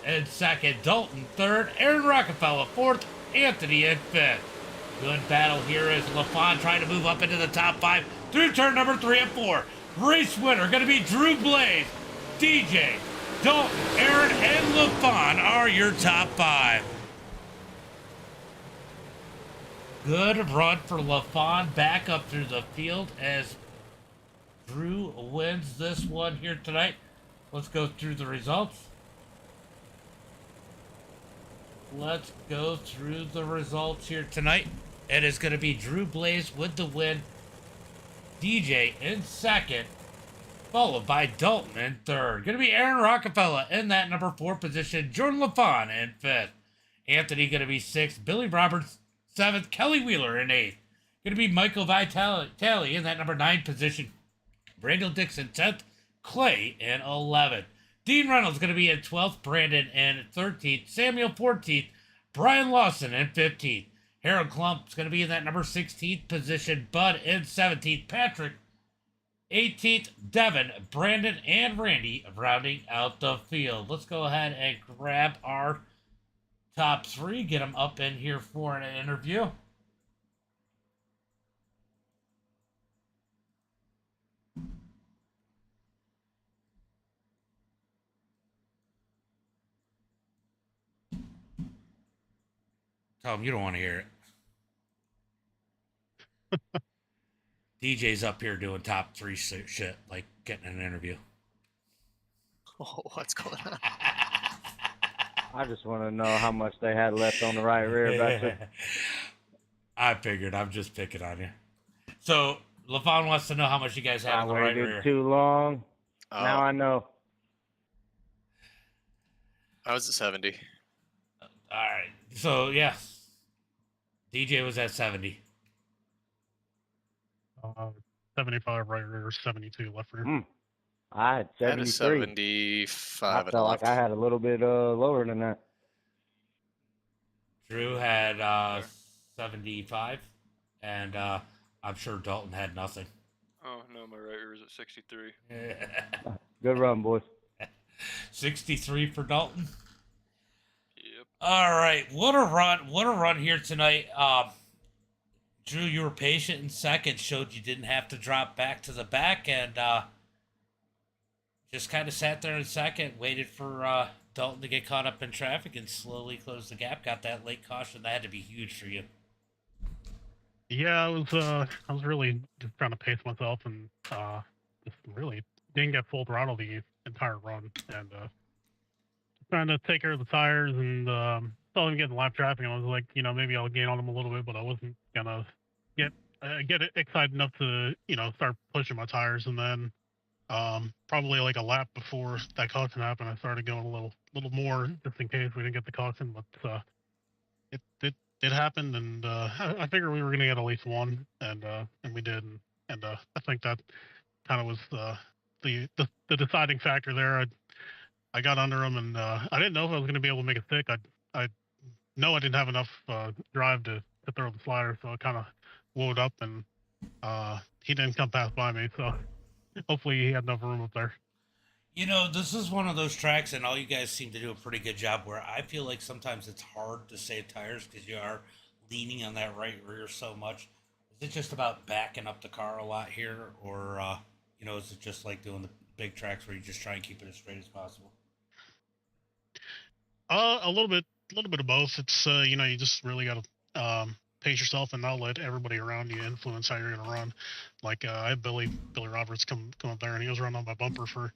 in second. Dalton third. Aaron Rockefeller fourth. Anthony in fifth. Good battle here as LaFon trying to move up into the top 5 through turn number 3 and 4. Race winner going to be Drew Blaze. DJ, Dalton, Aaron, and LaFon are your top 5. Good run for LaFon back up through the field as Drew wins this one here tonight. Let's go through the results. Let's go through the results here tonight. It is going to be Drew Blaze with the win. DJ in second, followed by Dalton in third. Going to be Aaron Rockefeller in that number 4 position. Jordan LaFon in 5th. Anthony going to be 6th. Billy Roberts 7th. Kelly Wheeler in 8th. Going to be Michael Vitale in that number 9 position. Brandon Dixon 10th. Clay in 11th. Dean Reynolds going to be in 12th. Brandon in 13th. Samuel 14th. Brian Lawson in 15th. Harold Klump's going to be in that number 16th position. Bud in 17th. Patrick 18th. Devin, Brandon, and Randy rounding out the field. Let's go ahead and grab our top three. Get them up in here for an interview. Tell him you don't want to hear it. DJ's up here doing top three shit, like getting an interview. Oh, what's going on? I just want to know how much they had left on the right rear back there. I figured. I'm just picking on you. So, LaFon wants to know how much you guys had on the right rear. Too long. Now I know. I was at 70. All right. So, yeah. DJ was at 70. 75 right rear, 72 left rear. I had 73. I had a 75. I felt like I had a little bit lower than that. Drew had 75, and I'm sure Dalton had nothing. Oh, no, my right rear is at 63. Good run, boys. 63 for Dalton. Yep. All right, what a run here tonight. Drew, you were patient in second, showed you didn't have to drop back to the back, and just kind of sat there in second, waited for Dalton to get caught up in traffic, and slowly closed the gap. Got that late caution. That had to be huge for you. Yeah, I was really just trying to pace myself and just really didn't get full throttle the entire run, and trying to take care of the tires and saw him getting lap traffic, and I was like, maybe I'll gain on him a little bit, but I wasn't gonna get excited enough to start pushing my tires. And then probably like a lap before that caution happened, I started going a little more just in case we didn't get the caution, but it happened, and I figured we were gonna get at least one, and we did, and I think that kind of was the deciding factor there. I got under him, and I didn't know if I was going to be able to make a stick. I know I didn't have enough drive to throw the slider, so I kind of woed up, and he didn't come past by me, so hopefully he had enough room up there. This is one of those tracks, and all you guys seem to do a pretty good job, where I feel like sometimes it's hard to save tires because you are leaning on that right rear so much. Is it just about backing up the car a lot here, or is it just like doing the big tracks where you just try and keep it as straight as possible? A little bit of both. It's you just really got to pace yourself and not let everybody around you influence how you're going to run. Like I had Billy Roberts come up there, and he was running on my bumper for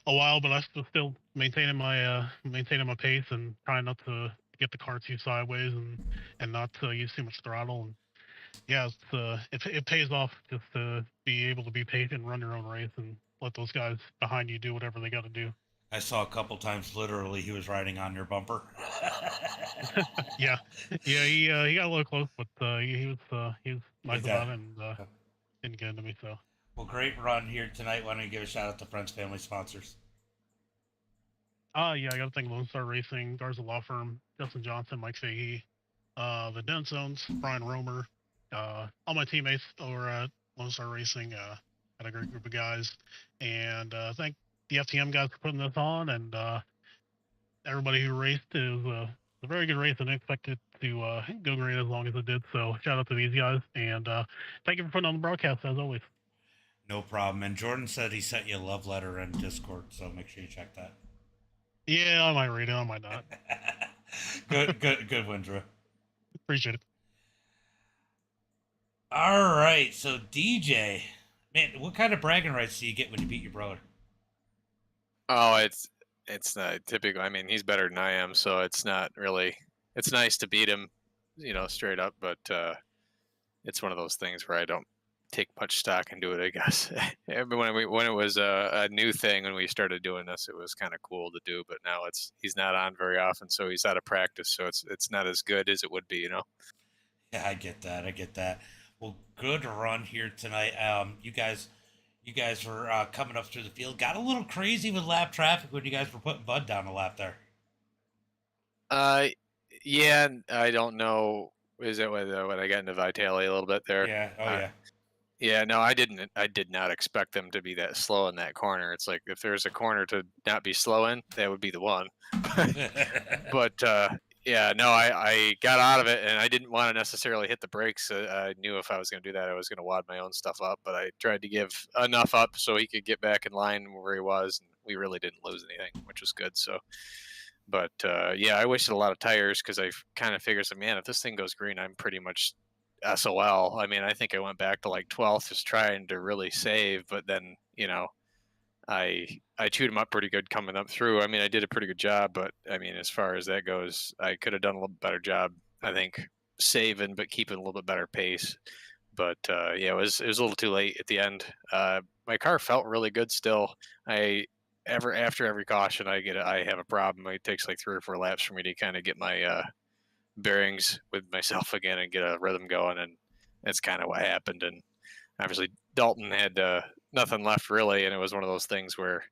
a while, but I was still maintaining my pace and trying not to get the car too sideways and not use too much throttle. And yeah, it pays off just to be able to be patient and run your own race and let those guys behind you do whatever they got to do. I saw a couple times literally he was riding on your bumper. yeah, he got a little close, but he was nice about it and didn't get into me. So well, great run here tonight. Why don't you give a shout out to Friends Family sponsors? Yeah, I got to thank Lone Star Racing, Garza Law Firm, Justin Johnson, Mike Fahey, the Den Zones, Brian Romer, all my teammates over at Lone Star Racing. Had a great group of guys, and thank the FTM guys for putting this on, and everybody who raced. It was a very good race, and I expected to go great as long as it did. So shout out to these guys, and thank you for putting on the broadcast as always. No problem. And Jordan said he sent you a love letter in Discord, so make sure you check that. Yeah, I might read it. I might not. Good one, Drew. Appreciate it. All right, so DJ, man, what kind of bragging rights do you get when you beat your brother? Oh, it's not typical. I mean, he's better than I am, so it's not really. It's nice to beat him, straight up. But it's one of those things where I don't take much stock into it. I guess when it was a new thing when we started doing this, it was kind of cool to do. But now he's not on very often, so he's out of practice. So it's not as good as it would be, Yeah, I get that. Well, good run here tonight. You guys were coming up through the field. Got a little crazy with lap traffic when you guys were putting Bud down the lap there. Yeah, I don't know. Is that when I got into Vitale a little bit there? Yeah. Oh Uh, yeah. yeah, no, I didn't. I did not expect them to be that slow in that corner. It's like if there's a corner to not be slow in, that would be the one. But yeah, no, I got out of it, and I didn't want to necessarily hit the brakes. I knew if I was going to do that, I was going to wad my own stuff up. But I tried to give enough up so he could get back in line where he was, and we really didn't lose anything, which was good. So, but yeah, I wasted a lot of tires because I kind of figured, so, man, if this thing goes green, I'm pretty much SOL. I mean, I think I went back to like 12th, just trying to really save, but then I chewed him up pretty good coming up through. I mean, I did a pretty good job, but I mean, as far as that goes, I could have done a little better job. I think saving, but keeping a little bit better pace. But yeah, it was a little too late at the end. My car felt really good still. I after every caution, I have a problem. It takes like 3 or 4 laps for me to kind of get my bearings with myself again and get a rhythm going, and that's kind of what happened. And obviously, Dalton had nothing left really, and it was one of those things where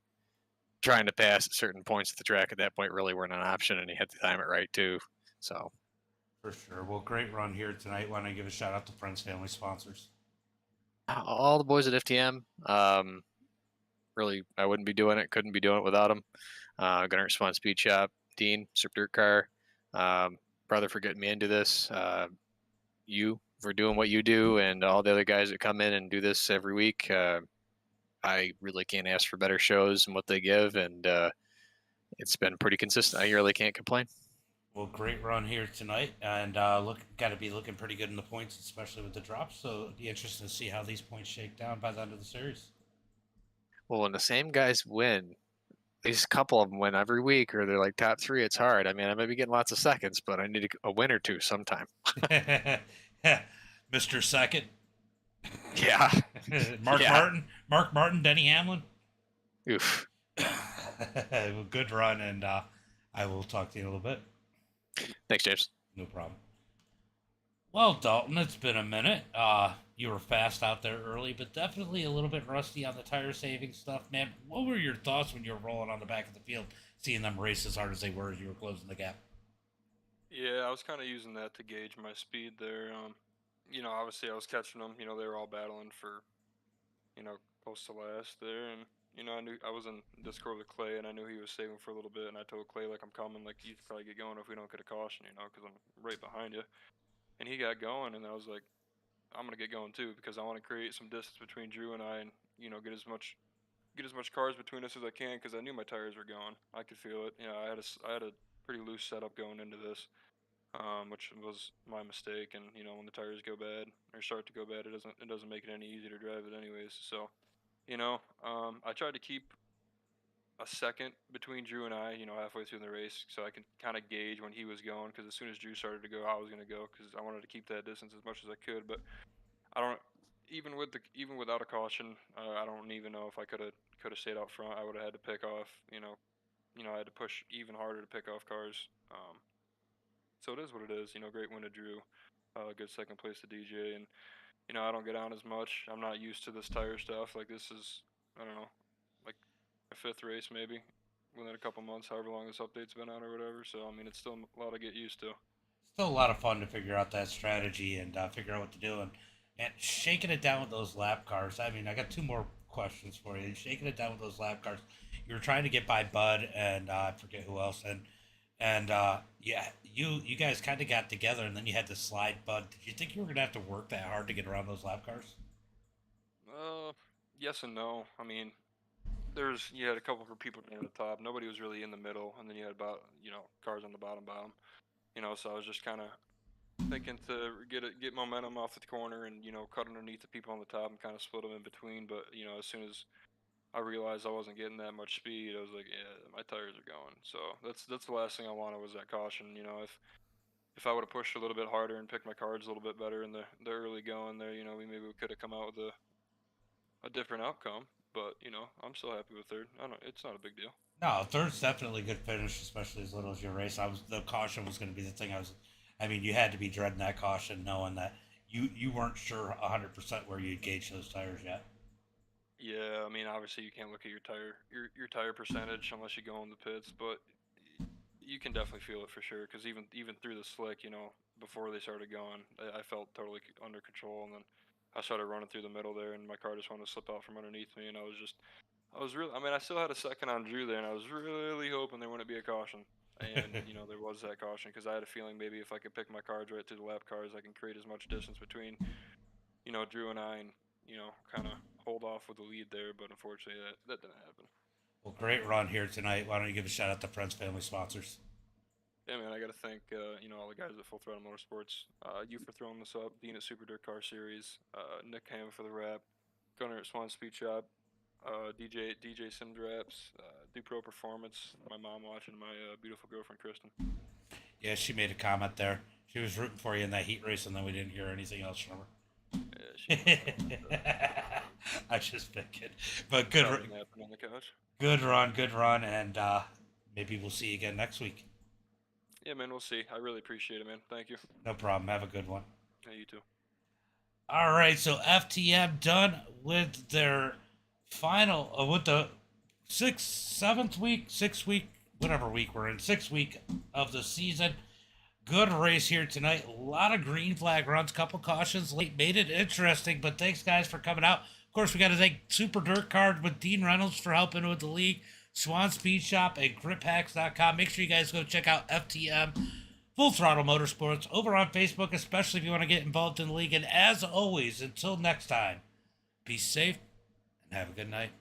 trying to pass at certain points of the track at that point really weren't an option, and he had to time it right too. So For sure. Well, great run here tonight. Want to give a shout out to friends, family, sponsors. all the boys at FTM, really, I wouldn't be doing it, couldn't be doing it without them. Gunner Spawn Speed Shop, Dean, Super Dirt Car, brother for getting me into this, you for doing what you do, and all the other guys that come in and do this every week. I really can't ask for better shows and what they give, and it's been pretty consistent. I really can't complain. Well, great run here tonight, and got to be looking pretty good in the points, especially with the drops. So it'd be interesting to see how these points shake down by the end of the series. Well, when the same guys win, at least a couple of them win every week, or they're like top 3, it's hard. I mean, I may be getting lots of seconds, but I need a win or two sometime. Mr. Second, Yeah. Mark Yeah. Martin, Denny Hamlin. Oof. Well, good run, and I will talk to you in a little bit. Thanks, James. No problem. Well, Dalton, it's been a minute. You were fast out there early, but definitely a little bit rusty on the tire saving stuff, man. What were your thoughts when you were rolling on the back of the field, seeing them race as hard as they were as you were closing the gap? Yeah, I was kind of using that to gauge my speed there. Obviously I was catching them. They were all battling for, close to last there, and I knew I was in Discord with Clay, and I knew he was saving for a little bit, and I told Clay like I'm coming, like you should probably get going if we don't get a caution, because I'm right behind you. And he got going, and I was like, I'm gonna get going too because I want to create some distance between Drew and I, and get as much cars between us as I can because I knew my tires were going. I could feel it. I had a pretty loose setup going into this, which was my mistake. And when the tires go bad or start to go bad, it doesn't make it any easier to drive it anyways. So I tried to keep a second between Drew and I, halfway through the race, so I can kind of gauge when he was going. Because as soon as Drew started to go, I was gonna go because I wanted to keep that distance as much as I could. But I don't even without a caution, I don't even know if I could have stayed out front. I would have had to pick off. I had to push even harder to pick off cars. So it is what it is. Great win to Drew, good second place to DJ, and I don't get on as much. I'm not used to this tire stuff. Like this is I don't know, like a 5th race maybe within a couple months, however long this update's been out or whatever. So I mean, it's still a lot to get used to. Still a lot of fun to figure out that strategy and figure out what to do, and shaking it down with those lap cars. I mean, I got 2 more questions for you. Shaking it down with those lap cars. You were trying to get by Bud and I forget who else, and yeah, you guys kind of got together, and then you had to slide Bud. Did you think you were gonna have to work that hard to get around those lap cars? Yes and no. I mean, you had a couple for people near the top. Nobody was really in the middle, and then you had about cars on the bottom. So I was just kind of thinking to get momentum off the corner and cut underneath the people on the top and kind of split them in between. But as soon as I realized I wasn't getting that much speed, I was like, yeah, my tires are going. So that's the last thing I wanted was that caution. If I would have pushed a little bit harder and picked my cards a little bit better in the early going there, we could have come out with a different outcome. But I'm still happy with third. I don't. It's not a big deal. No, third's definitely a good finish, especially as little as your race. The caution was going to be the thing. I mean, you had to be dreading that caution, knowing that you weren't sure 100% where you'd gauge those tires yet. Yeah, I mean, obviously you can't look at your tire percentage unless you go in the pits, but you can definitely feel it for sure. Because even through the slick, you know, before they started going, I felt totally under control, and then I started running through the middle there, and my car just wanted to slip out from underneath me, and I was really, I mean, I still had a second on Drew there, and I was really hoping there wouldn't be a caution. And, you know, there was that caution because I had a feeling maybe if I could pick my cards right through the lap cars, I can create as much distance between, you know, Drew and I, and, you know, kind of hold off with the lead there. But unfortunately, that didn't happen. Well, great run here tonight. Why don't you give a shout out to Friends Family Sponsors? Yeah, man, I got to thank, you know, all the guys at Full Throttle Motorsports. You for throwing this up, Dean at Super Dirt Car Series, Nick Ham for the wrap, Gunner at Swan Speed Shop, DJ Simdraps, Dupro Performance, my mom watching, my beautiful girlfriend Kristen. Yeah, she made a comment there. She was rooting for you in that heat race, and then we didn't hear anything else from her. Yeah, she I just thinking, but good, napping on the couch. good run, and maybe we'll see you again next week. Yeah, man, we'll see. I really appreciate it, man. Thank you. No problem. Have a good one. Yeah, you too. All right, so FTM done with their final, with the sixth week, whatever week we're in, 6th week of the season. Good race here tonight. A lot of green flag runs, couple cautions late, made it interesting. But thanks, guys, for coming out. Of course, we got to thank Super Dirt Card with Dean Reynolds for helping with the league, Swan Speed Shop, and GripHacks.com. Make sure you guys go check out FTM, Full Throttle Motorsports, over on Facebook, especially if you want to get involved in the league. And as always, until next time, be safe and have a good night.